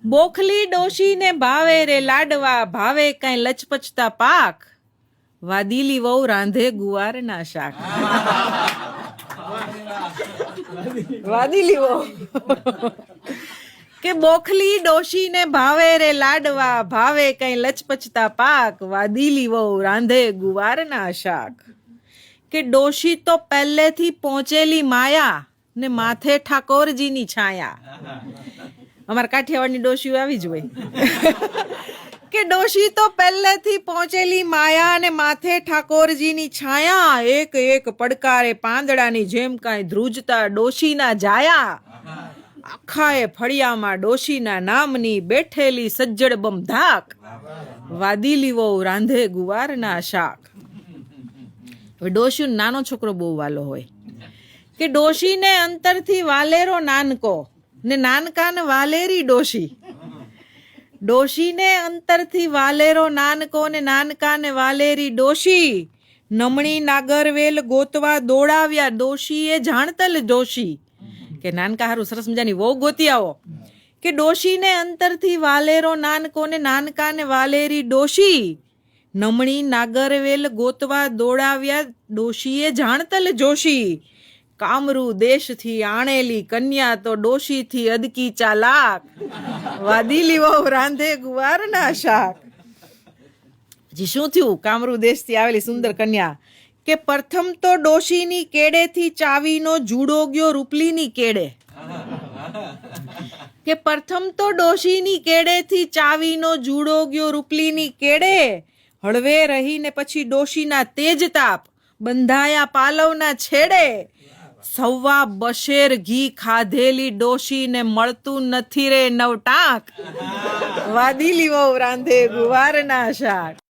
બોખલી ડોશીને ભાવે રે લાડવા, ભાવે કઈ લચપચતા પાક, વાદીલી વહુ રાંધે ગુવારના શાક. વાદીલી વહુ કે બોખલી ડોશીને ભાવે રે લાડવા, ભાવે કઈ લચપચતા પાક, વાદીલી વહુ રાંધે ગુવારના શાક. કે ડોશી તો પહેલેથી પહોંચેલી માયા, ને માથે ઠાકોરજીની છાયા. અમારા કાઠિયાવાડની ડોશીઓ આવી જ હોય. કે ડોશી તો પહેલેથી પહોંચેલી માયા, ને માથે ઠાકોરજીની છાયા. એક એક પડકારે પાંદડાની જેમ કાંઈ ધ્રુજતા ડોશીના જાયા. આખા એ ફળિયામાં ડોશીના નામની બેઠેલી સજ્જડ બમધાક, વાદીલી વહુ રાંધે ગુવારના શાક. હવે ડોશીનો નાનો છોકરો બહુ વાલો હોય. કે ડોશીને અંતરથી વાલેરો નાનકો, ને નાનકાને વાલેરી ડોશી. ડોશીને અંતરથી વાલેરો નાનકો, ને નાનકાને વાલેરી ડોશી. નમણી નાગરવેલ ગોતવા દોડાવ્યા, ડોશીએ જાણતલ ડોશી. કે નાનકા હારું સરસ મજાની વહુ ગોતી આવો. કે ડોશીને અંતરથી વાલેરો નાનકો, ને નાનકાને વાલેરી ડોશી. નમણી નાગરવેલ ગોતવા દોડાવ્યા, ડોશીએ જાણતલ જોશી. કામરૂ દેશથી આણેલી કન્યા, તો ડોશીથી અદકી ચાલાક, વાદીલી વહુ રાંધે ગુવારના શાક. પછી શું થયું? કામરૂ દેશથી આવેલી સુંદર કન્યા. કે પ્રથમ તો ડોશીની કેડેથી ચાવીનો જુડો ગયો રૂપલીની કેડે. કે પ્રથમ તો ડોશીની કેડેથી ચાવીનો જુડો ગયો રૂપલીની કેડે. હળવે રહીને પછી ડોશીના તેજ તાપ, બંધાયા પાલવના છેડે. સવા બશેર ઘી ખાધેલી ડોશીને મળતું નથી રે નવટાંક, વાદીલી વહુ રાંધે ગુવારના શાક.